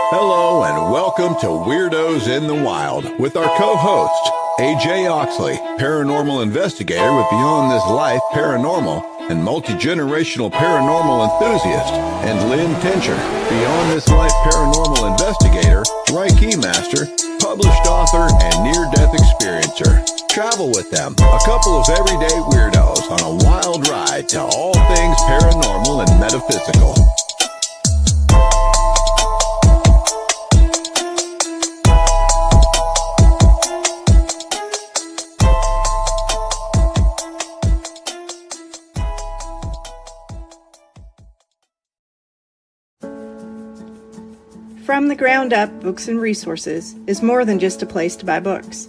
Hello and welcome to Weirdos in the Wild with our co-hosts, AJ Oxley, paranormal investigator with Beyond This Life Paranormal and multi-generational paranormal enthusiast, and Lynn Tincher, Beyond This Life Paranormal investigator, Reiki master, published author, and near-death experiencer. Travel with them, a couple of everyday weirdos on a wild ride to all things paranormal and metaphysical. From the Ground Up Books and Resources is more than just a place to buy books.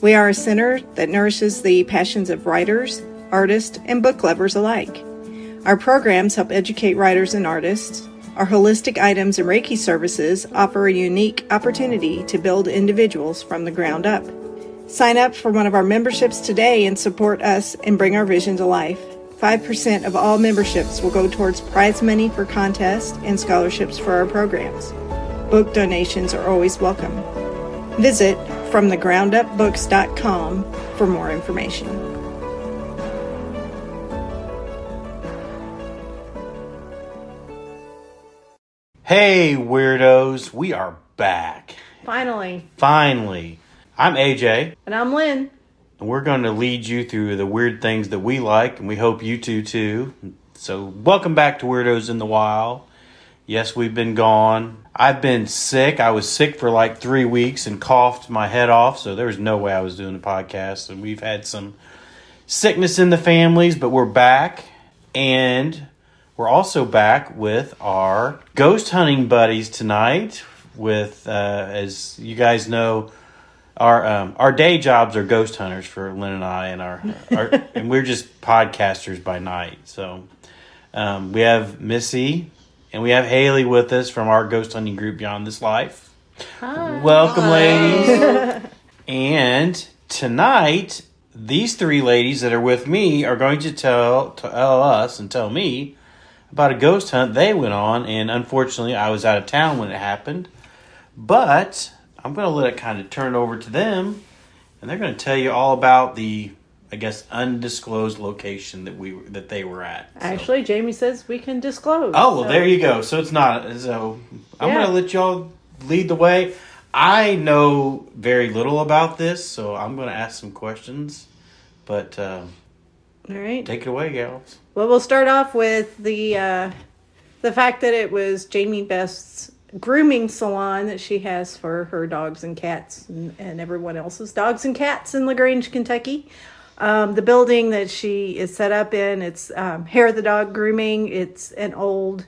We are a center that nourishes the passions of writers, artists, and book lovers alike. Our programs help educate writers and artists. Our holistic items and Reiki services offer a unique opportunity to build individuals from the ground up. Sign up for one of our memberships today and support us and bring our vision to life. 5% of all memberships will go towards prize money for contests and scholarships for our programs. Book donations are always welcome. Visit FromTheGroundUpBooks.com for more information. Hey Weirdos, we are back. Finally. I'm AJ. And I'm Lynn. And we're going to lead you through the weird things that we like, and we hope you do too. So welcome back to Weirdos in the Wild. Yes, we've been gone. I've been sick. I was sick for like 3 weeks and coughed my head off, so there was no way I was doing a podcast. And we've had some sickness in the families, but we're back. And we're also back with our ghost hunting buddies tonight. With, as you guys know, our day jobs are ghost hunters for Lynn and I, and our and we're just podcasters by night. So we have Missy. And we have Haley with us from our ghost hunting group, Beyond This Life. Hi. Welcome, ladies. And tonight, these three ladies that are with me are going to tell us and tell me about a ghost hunt they went on. And unfortunately, I was out of town when it happened. But I'm going to let it kind of turn over to them. And they're going to tell you all about the, I guess, undisclosed location that they were at. So. Actually, Jamie says we can disclose. Oh, well, there you go. So it's not. So I'm going to let y'all lead the way. I know very little about this, so I'm going to ask some questions. But all right, take it away, gals. Well, we'll start off with the fact that it was Jamie Best's grooming salon that she has for her dogs and cats and everyone else's dogs and cats in LaGrange, Kentucky. The building that she is set up in, it's Hair the Dog Grooming. It's an old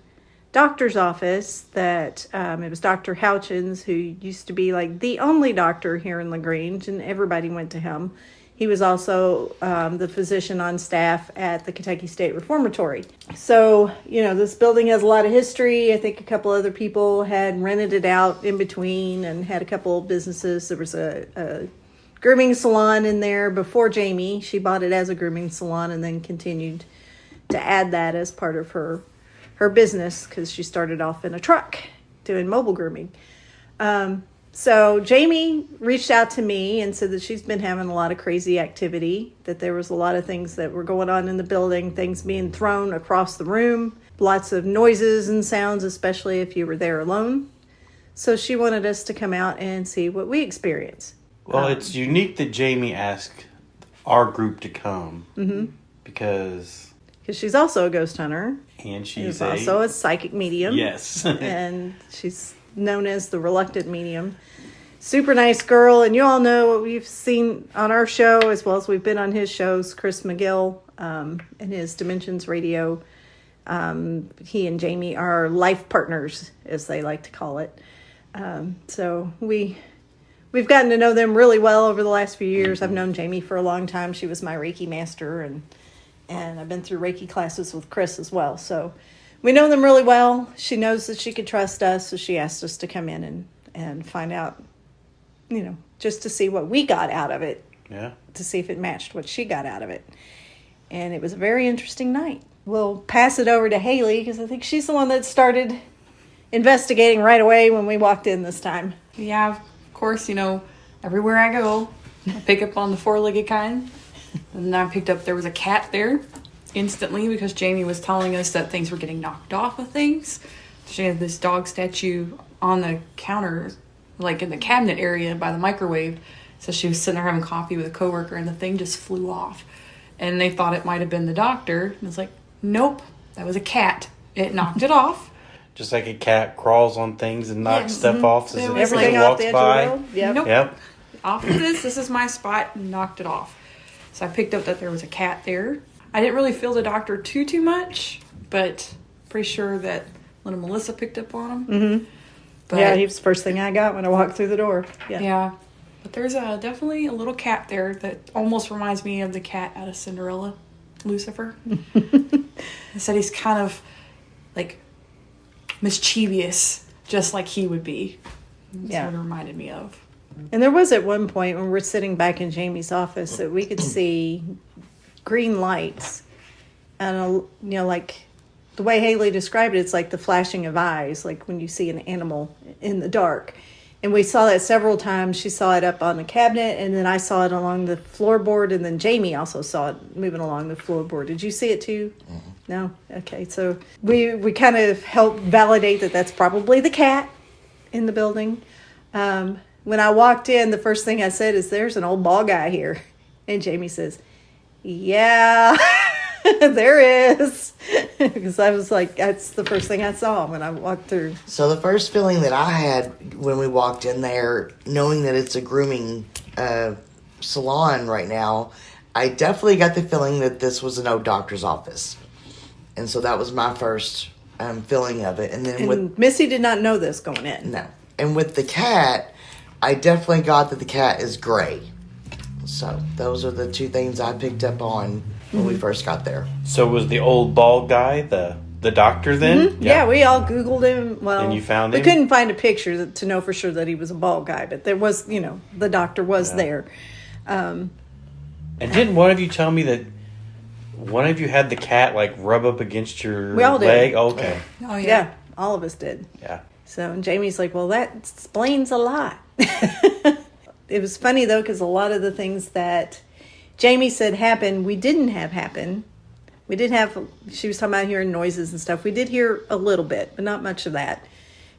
doctor's office that it was Dr. Houchins, who used to be like the only doctor here in LaGrange, and everybody went to him. He was also the physician on staff at the Kentucky State Reformatory. So, this building has a lot of history. I think a couple other people had rented it out in between and had a couple of businesses. There was a grooming salon in there before Jamie. She bought it as a grooming salon and then continued to add that as part of her business because she started off in a truck doing mobile grooming. So Jamie reached out to me and said that she's been having a lot of crazy activity, that there was a lot of things that were going on in the building, things being thrown across the room, lots of noises and sounds, especially if you were there alone. So she wanted us to come out and see what we experienced. Well, it's unique that Jamie asked our group to come because she's also a ghost hunter. And she's also a psychic medium. Yes. And she's known as the reluctant medium. Super nice girl. And you all know what we've seen on our show, as well as we've been on his shows, Chris McGill and his Dimensions Radio. He and Jamie are life partners, as they like to call it. So we've gotten to know them really well over the last few years. I've known Jamie for a long time. She was my Reiki master, and I've been through Reiki classes with Chris as well. So we know them really well. She knows that she could trust us, so she asked us to come in and find out, just to see what we got out of it. Yeah. To see if it matched what she got out of it. And it was a very interesting night. We'll pass it over to Haley, because I think she's the one that started investigating right away when we walked in this time. Yeah, of course, everywhere I go, I pick up on the four-legged kind. And I picked up, there was a cat there instantly because Jamie was telling us that things were getting knocked off of things. She had this dog statue on the counter, like in the cabinet area by the microwave. So she was sitting there having coffee with a coworker and the thing just flew off. And they thought it might have been the doctor. And it's like, nope, that was a cat. It knocked it off. Just like a cat crawls on things and knocks stuff off as It it was Everything like- off walks the edge by. of the road. Yep. Nope. Yep. Off of this is my spot, and knocked it off. So I picked up that there was a cat there. I didn't really feel the doctor too much, but pretty sure that little Melissa picked up on him. Mm-hmm. But, Yeah, he was the first thing I got when I walked through the door. Yeah. yeah. But there's definitely a little cat there that almost reminds me of the cat out of Cinderella, Lucifer. I said he's kind of like mischievous, just like he would be. That's Yeah. what it reminded me of. And there was at one point when we're sitting back in Jamie's office that we could see green lights. And, like the way Haley described it, it's like the flashing of eyes, like when you see an animal in the dark. And we saw that several times. She saw it up on the cabinet, and then I saw it along the floorboard, and then Jamie also saw it moving along the floorboard. Did you see it too? Mm-hmm. No? Okay, so we kind of helped validate that that's probably the cat in the building. When I walked in, the first thing I said is, there's an old ball guy here. And Jamie says, yeah, there is. Because I was like, that's the first thing I saw when I walked through. So the first feeling that I had when we walked in there, knowing that it's a grooming salon right now, I definitely got the feeling that this was an old doctor's office. And so that was my first feeling of it. And then And Missy did not know this going in. No. And with the cat, I definitely got that the cat is gray. So those are the two things I picked up on when we first got there. So was the old bald guy the doctor then? Mm-hmm. Yeah, we all Googled him. Well, And you found we him? couldn't find a picture to know for sure that he was a bald guy, but there was, the doctor was there. And didn't one of you tell me that one of you had the cat like rub up against your We all did. leg? Okay. Oh, Yeah, all of us did. Yeah. So and Jamie's like, well, that explains a lot. It was funny, though, because a lot of the things that Jamie said happened, we didn't have happen. We did have, she was talking about hearing noises and stuff. We did hear a little bit, but not much of that.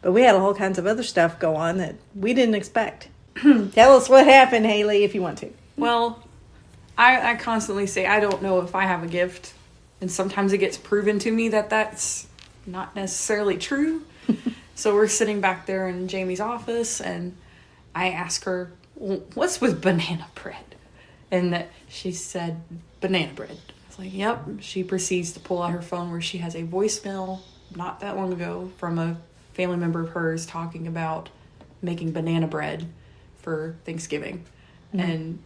But we had all kinds of other stuff go on that we didn't expect. Tell us what happened, Haley, if you want to. Well, I constantly say I don't know if I have a gift. And sometimes it gets proven to me that that's not necessarily true. So we're sitting back there in Jamie's office, and I ask her, well, what's with banana bread? And she said, banana bread. I was like, yep. She proceeds to pull out her phone where she has a voicemail not that long ago from a family member of hers talking about making banana bread for Thanksgiving. Mm-hmm. And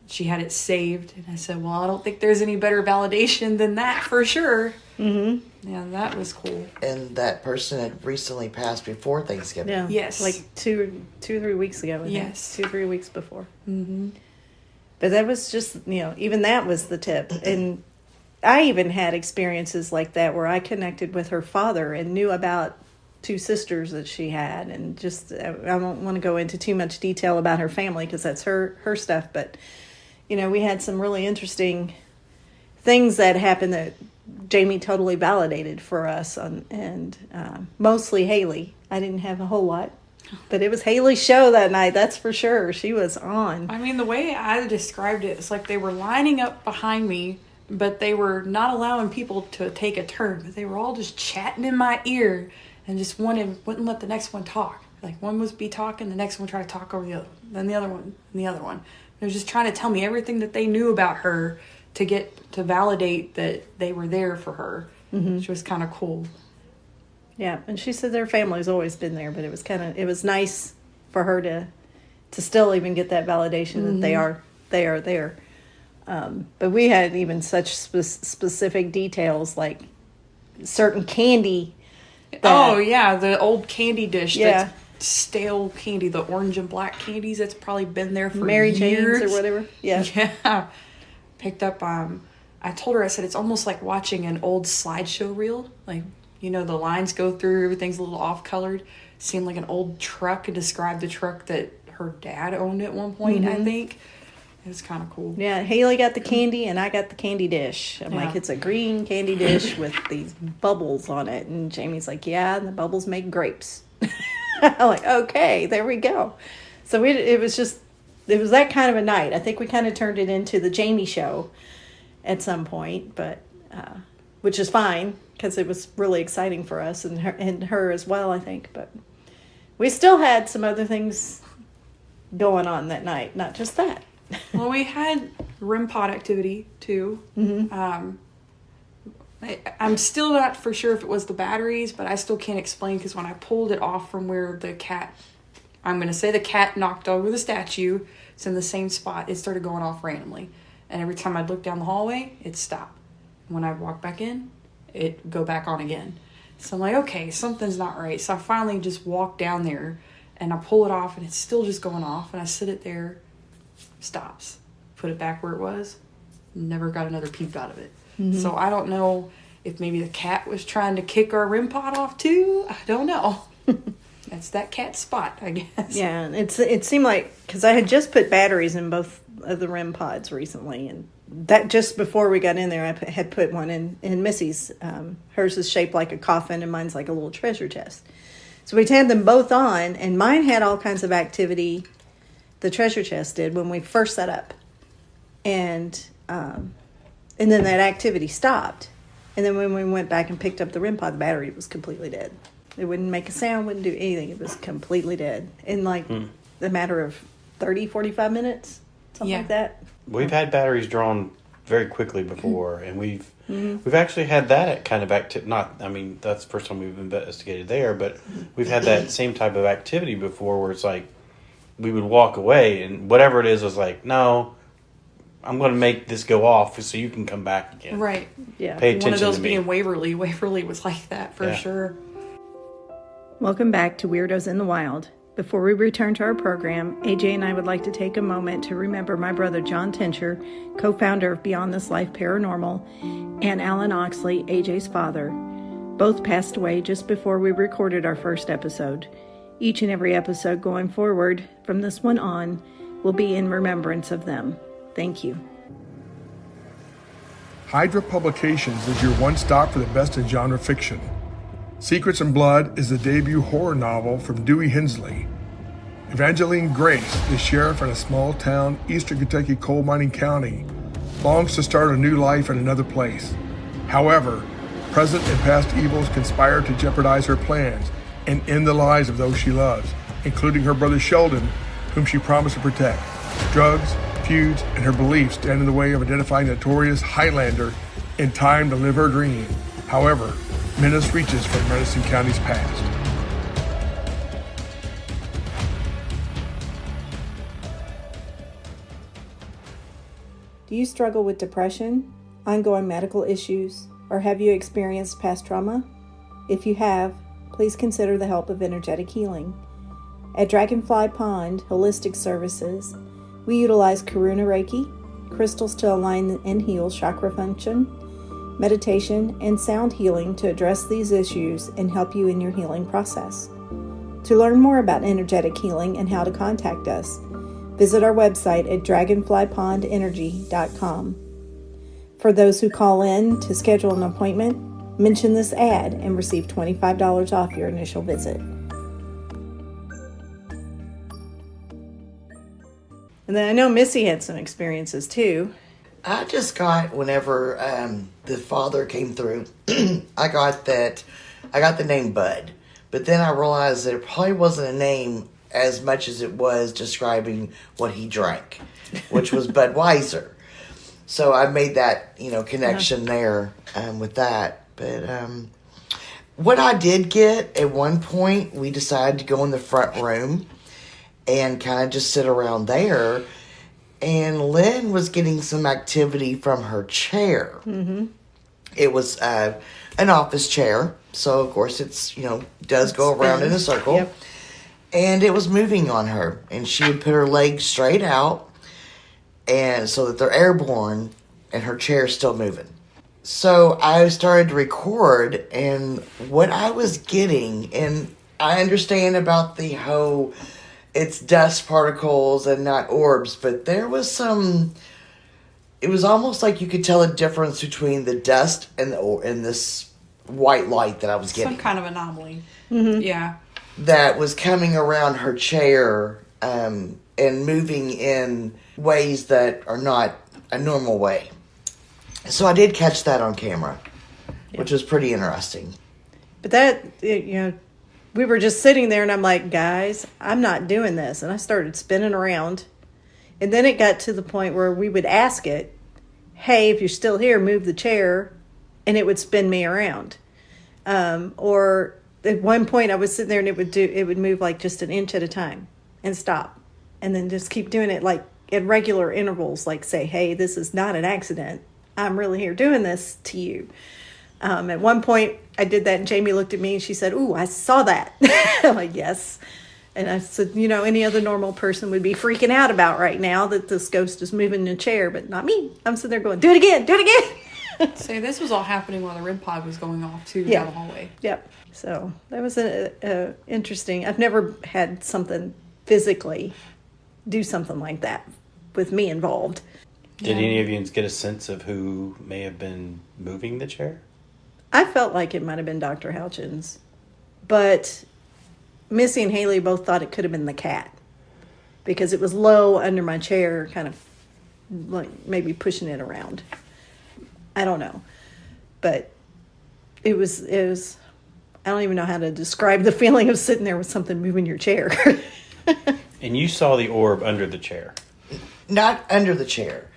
she had it saved. And I said, well, I don't think there's any better validation than that for sure. Mm-hmm. Yeah, that was cool. And that person had recently passed before Thanksgiving. Yeah. Yes. Like two or 3 weeks ago. I think. Yes. 2 or 3 weeks before. Mm-hmm. But that was just, even that was the tip. And I even had experiences like that where I connected with her father and knew about 2 sisters that she had. And just, I don't want to go into too much detail about her family because that's her stuff. But, we had some really interesting things that happened that Jamie totally validated for us, and mostly Haley. I didn't have a whole lot, but it was Haley's show that night. That's for sure. She was on. I mean, the way I described it, it's like they were lining up behind me, but they were not allowing people to take a turn. But they were all just chatting in my ear and just wouldn't let the next one talk. Like one would be talking, the next one would try to talk over the other, then the other one, and the other one. They were just trying to tell me everything that they knew about her to get to validate that they were there for her, which was kind of cool. Yeah, and she said their family's always been there, but it was nice for her to still even get that validation that they are there. But we had even such specific details like certain candy. Oh yeah, the old candy dish. Yeah. That's stale candy, the orange and black candies that's probably been there for Mary years. Jane's or whatever. Yeah. Yeah. Picked up I told her, I said it's almost like watching an old slideshow reel, like the lines go through, everything's a little off colored. Seemed like an old truck. It described the truck that her dad owned at one point, I think. It was kind of cool. Yeah, Haley got the candy and I got the candy dish. I'm like, it's a green candy dish with these bubbles on it. And Jamie's like, yeah, and the bubbles make grapes. I'm like, okay, there we go. So it was that kind of a night. I think we kind of turned it into the Jamie show at some point, but which is fine because it was really exciting for us and her as well, I think. But we still had some other things going on that night, not just that. Well, we had REM pod activity too. I'm still not for sure if it was the batteries, but I still can't explain because when I pulled it off from where the cat knocked over the statue, it's in the same spot, it started going off randomly. And every time I'd look down the hallway, it'd stop. When I'd walk back in, it'd go back on again. So I'm like, okay, something's not right. So I finally just walk down there and I pull it off and it's still just going off. And I sit it there, stops, put it back where it was, never got another peep out of it. So I don't know if maybe the cat was trying to kick our REM pod off too. I don't know. That's that cat spot, I guess. Yeah, it seemed like, because I had just put batteries in both of the REM pods recently, and that just before we got in there, I had put one in Missy's. Hers is shaped like a coffin, and mine's like a little treasure chest. So we had them both on, and mine had all kinds of activity, the treasure chest did, when we first set up. And then that activity stopped. And then when we went back and picked up the REM pod, the battery was completely dead. It wouldn't make a sound, wouldn't do anything. It was completely dead in like the matter of 30, 45 minutes, something like that. We've had batteries drawn very quickly before, and we've actually had that kind of activity. That's the first time we've investigated there, but we've had that same type of activity before where it's like we would walk away and whatever it is was like, no, I'm going to make this go off so you can come back again. Right. Yeah. Pay attention One of those to me. being Waverly. Waverly was like that for sure. Welcome back to Weirdos in the Wild. Before we return to our program, AJ and I would like to take a moment to remember my brother John Tincher, co-founder of Beyond This Life Paranormal, and Alan Oxley, AJ's father. Both passed away just before we recorded our first episode. Each and every episode going forward, from this one on, will be in remembrance of them. Thank you. Hydra Publications is your one stop for the best in genre fiction. Secrets and Blood is the debut horror novel from Dewey Hensley. Evangeline Grace, the sheriff in a small town, eastern Kentucky coal mining county, longs to start a new life in another place. However, present and past evils conspire to jeopardize her plans and end the lives of those she loves, including her brother Sheldon, whom she promised to protect. Drugs, feuds, and her beliefs stand in the way of identifying the notorious Highlander in time to live her dream. However, menace reaches from Madison County's past. Do you struggle with depression, ongoing medical issues, or have you experienced past trauma? If you have, please consider the help of energetic healing. At Dragonfly Pond Holistic Services, we utilize Karuna Reiki, crystals to align and heal chakra function, meditation, and sound healing to address these issues and help you in your healing process. To learn more about energetic healing and how to contact us, visit our website at dragonflypondenergy.com. For those who call in to schedule an appointment, mention this ad and receive $25 off your initial visit. And then I know Missy had some experiences too. I just got, whenever the father came through, I got the name Bud. But then I realized that it probably wasn't a name as much as it was describing what he drank, which was Budweiser. So I made that, connection there with that. But what I did get, at one point, we decided to go in the front room and kind of just sit around there. And Lynn was getting some activity from her chair. Mm-hmm. It was an office chair. So, of course, does go around in a circle. Yep. And it was moving on her. And she would put her legs straight out and so that they're airborne and her chair's still moving. So I started to record, and what I was getting, and I understand about the whole, it's dust particles and not orbs, but there was some, it was almost like you could tell a difference between the dust and this white light that I was getting. Some kind of anomaly. Yeah. That was coming around her chair and moving in ways that are not a normal way. So I did catch that on camera, which was pretty interesting. But that, we were just sitting there and I'm like, guys, I'm not doing this. And I started spinning around. And then it got to the point where we would ask it, hey, if you're still here, move the chair. And it would spin me around. Or at one point I was sitting there and it would move like just an inch at a time and stop. And then just keep doing it like at regular intervals, like say, hey, this is not an accident. I'm really here doing this to you. At one point I did that and Jamie looked at me and she said, ooh, I saw that. I'm like, yes. And I said, any other normal person would be freaking out about right now that this ghost is moving in a chair, but not me. I'm sitting there going, do it again. So this was all happening while the REM pod was going off too down the hallway. Yep. So that was interesting. I've never had something physically do something like that with me involved. Did any of you get a sense of who may have been moving the chair? I felt like it might have been Dr. Houchins, but Missy and Haley both thought it could have been the cat because it was low under my chair, kind of like maybe pushing it around. I don't know, but it was. I don't even know how to describe the feeling of sitting there with something moving your chair. And you saw the orb under the chair? Not under the chair.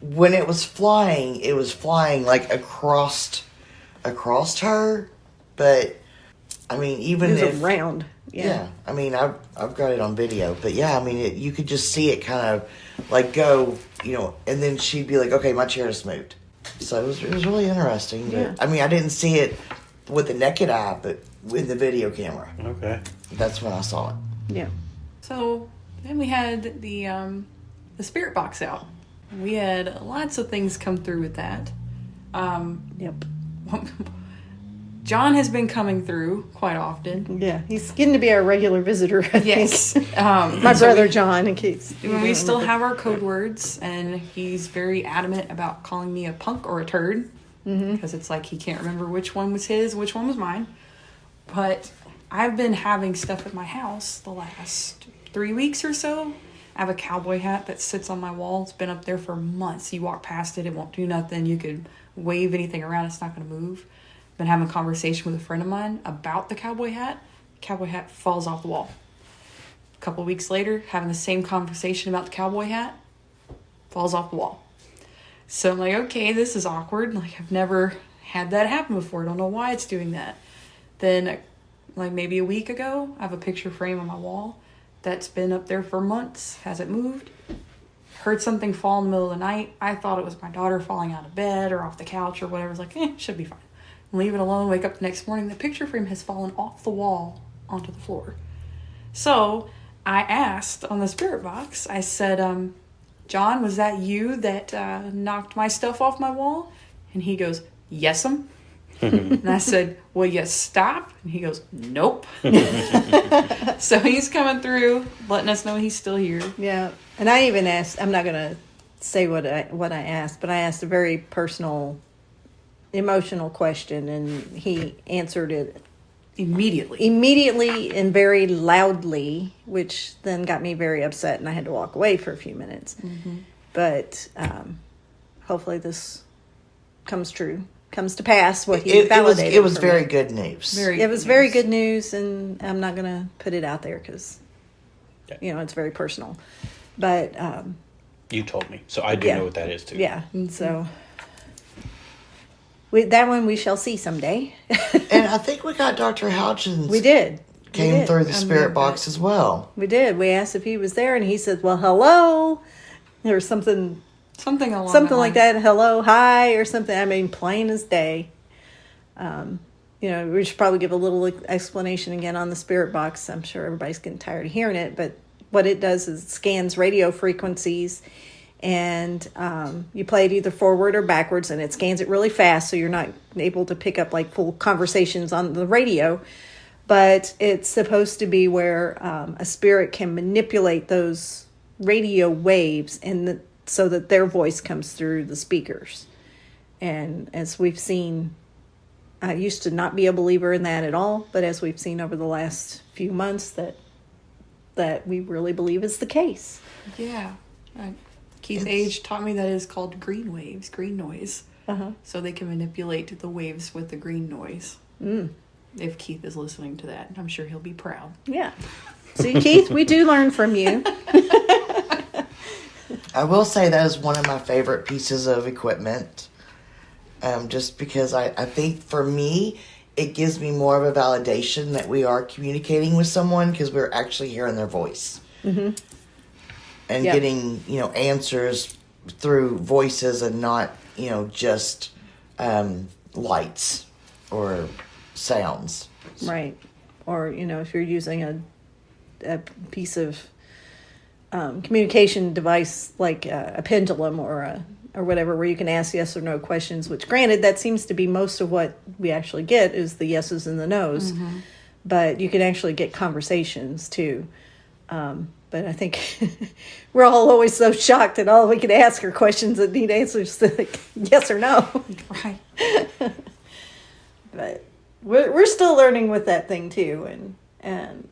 When it was flying like across her. But I mean, even it was if around, yeah. I mean, I've got it on video, but yeah, I mean, you could just see it kind of like go, and then she'd be like, "Okay, my chair just moved." So it was really interesting. But, Yeah. I mean, I didn't see it with the naked eye, but with the video camera. Okay. That's when I saw it. yeah. So then we had the spirit box out. We had lots of things come through with that. Yep. John has been coming through quite often. Yeah, he's getting to be our regular visitor. I Yes. think. My brother John, in case. We still have our code words, and he's very adamant about calling me a punk or a turd because it's like he can't remember which one was his, which one was mine. But I've been having stuff at my house the last 3 weeks or so. I have a cowboy hat that sits on my wall. It's been up there for months. You walk past it, it won't do nothing. You could wave anything around, it's not going to move. Been having a conversation with a friend of mine about the cowboy hat. Cowboy hat falls off the wall. A couple weeks later, having the same conversation about the cowboy hat, falls off the wall. So I'm like, okay, this is awkward. Like, I've never had that happen before. I don't know why it's doing that. Then, like maybe a week ago, I have a picture frame on my wall that's been up there for months. Hasn't moved. Heard something fall in the middle of the night. I thought it was my daughter falling out of bed or off the couch or whatever. I was like, should be fine. Leave it alone. Wake up the next morning. The picture frame has fallen off the wall onto the floor. So I asked on the spirit box, I said, John, was that you that knocked my stuff off my wall? And he goes, yes'm. And I said, will you stop? And he goes, nope. So he's coming through, letting us know he's still here. Yeah, and I even asked. I'm not going to say what I asked, but I asked a very personal, emotional question, and he answered it immediately and very loudly, which then got me very upset, and I had to walk away for a few minutes. Mm-hmm. But hopefully this comes to pass. What he validated. It was very good news. It was very good news, and I'm not going to put it out there because, it's very personal. But you told me, so I do know what that is too. Yeah, and so that one we shall see someday. And I think we got Dr. Houchins. We did. Came through the spirit box as well. We did. We asked if he was there, and he said, "Well, hello," or something like that. Hello, hi, or something. I mean, plain as day. We should probably give a little explanation again on the spirit box. I'm sure everybody's getting tired of hearing it, but what it does is it scans radio frequencies and you play it either forward or backwards, and it scans it really fast, so you're not able to pick up like full conversations on the radio. But it's supposed to be where a spirit can manipulate those radio waves so that their voice comes through the speakers. And as we've seen, I used to not be a believer in that at all, but as we've seen over the last few months, that we really believe is the case. Yeah. Keith Age taught me that is called green waves, green noise. So they can manipulate the waves with the green noise. If Keith is listening to that, I'm sure he'll be proud. Yeah. See, Keith, we do learn from you. I will say that is one of my favorite pieces of equipment. Just because I think for me, it gives me more of a validation that we are communicating with someone because we're actually hearing their voice. And getting, answers through voices and not, just lights or sounds. Right. Or, if you're using a piece of communication device like a pendulum or whatever, where you can ask yes or no questions, which granted, that seems to be most of what we actually get is the yeses and the nos. But you can actually get conversations too. But I think we're all always so shocked that all we can ask are questions that need answers like yes or no. Right. But we're still learning with that thing too, and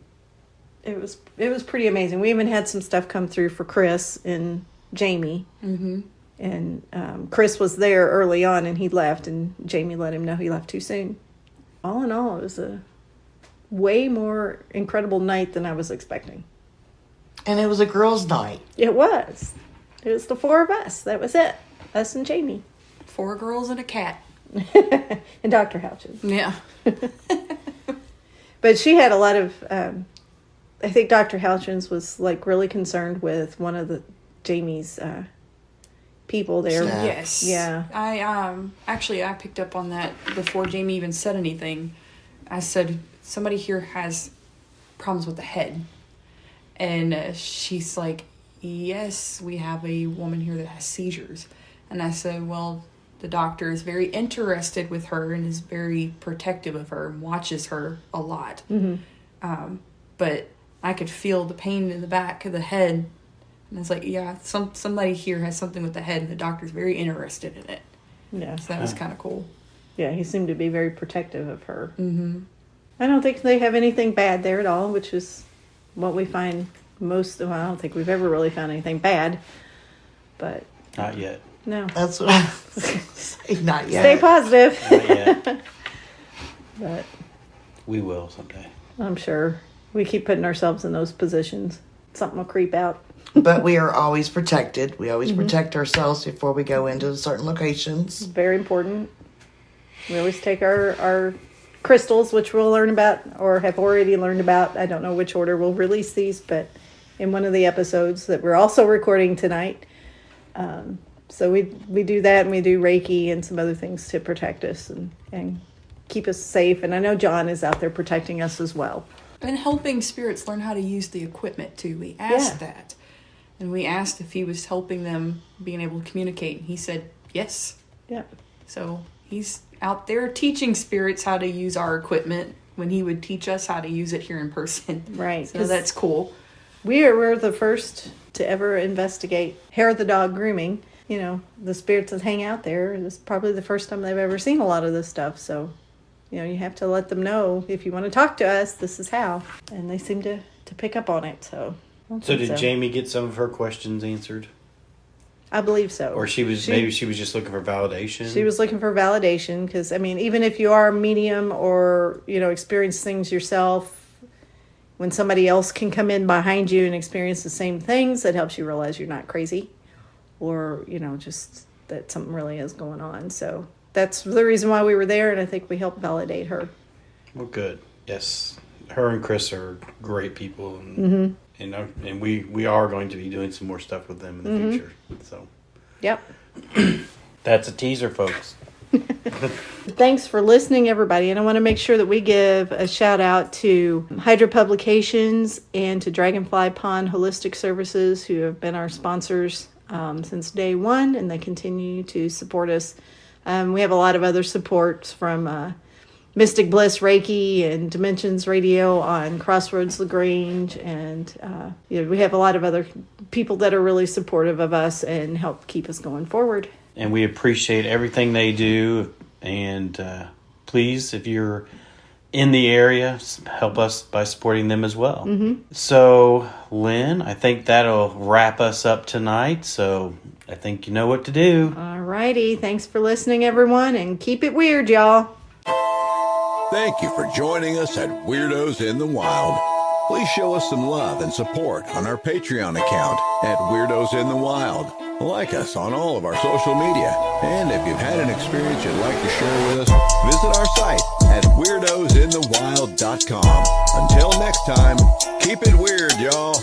it was pretty amazing. We even had some stuff come through for Chris and Jamie. And Chris was there early on, and he left, and Jamie let him know he left too soon. All in all, it was a way more incredible night than I was expecting. And it was a girls' night. It was. It was the four of us. That was it. Us and Jamie. 4 girls and a cat. And Dr. Houchin. Yeah. But she had a lot of, I think Dr. Houchins was like really concerned with one of Jamie's people there. Staff. Yes. Yeah. I picked up on that before Jamie even said anything. I said, somebody here has problems with the head. And she's like, yes, we have a woman here that has seizures. And I said, well, the doctor is very interested with her and is very protective of her and watches her a lot. But I could feel the pain in the back of the head. And I was like, yeah, somebody here has something with the head, and the doctor's very interested in it. Yeah. So that was kind of cool. Yeah, he seemed to be very protective of her. I don't think they have anything bad there at all, which is what we find most of. I don't think we've ever really found anything bad. But Not yet. no. That's what I was going to say. Not yet. Stay positive. Not yet. But We will someday. I'm sure we keep putting ourselves in those positions. Something will creep out. But we are always protected. We always protect ourselves before we go into certain locations. Very important. We always take our crystals, which we'll learn about or have already learned about. I don't know which order we'll release these, but in one of the episodes that we're also recording tonight. So we do that, and we do Reiki and some other things to protect us and keep us safe. And I know John is out there protecting us as well. And helping spirits learn how to use the equipment, too. We asked that. And we asked if he was helping them being able to communicate. And he said, yes. Yeah. So he's out there teaching spirits how to use our equipment when he would teach us how to use it here in person. Right. So that's cool. We're the first to ever investigate hair of the dog grooming. You know, the spirits that hang out there. This is probably the first time they've ever seen a lot of this stuff. So, you have to let them know, if you want to talk to us, this is how. And they seem to pick up on it. So Did Jamie get some of her questions answered? I believe so. Or maybe she was just looking for validation? She was looking for validation because, even if you are a medium or, experience things yourself, when somebody else can come in behind you and experience the same things, that helps you realize you're not crazy or, just that something really is going on. So that's the reason why we were there, and I think we helped validate her. Well, good. Yes. Her and Chris are great people, and and we are going to be doing some more stuff with them in the future. So, yep. That's a teaser, folks. Thanks for listening, everybody. And I want to make sure that we give a shout out to Hydra Publications and to Dragonfly Pond Holistic Services, who have been our sponsors since day one, and they continue to support us. We have a lot of other supports from Mystic Bliss Reiki and Dimensions Radio on Crossroads LaGrange, and we have a lot of other people that are really supportive of us and help keep us going forward. And we appreciate everything they do. And please, if you're in the area, help us by supporting them as well. So, Lynn, I think that'll wrap us up tonight. So I think you know what to do. All righty. Thanks for listening, everyone, and keep it weird, y'all. Thank you for joining us at Weirdos in the Wild. Please show us some love and support on our Patreon account at Weirdos in the Wild. Like us on all of our social media. And if you've had an experience you'd like to share with us, visit our site at weirdosinthewild.com. Until next time, keep it weird, y'all.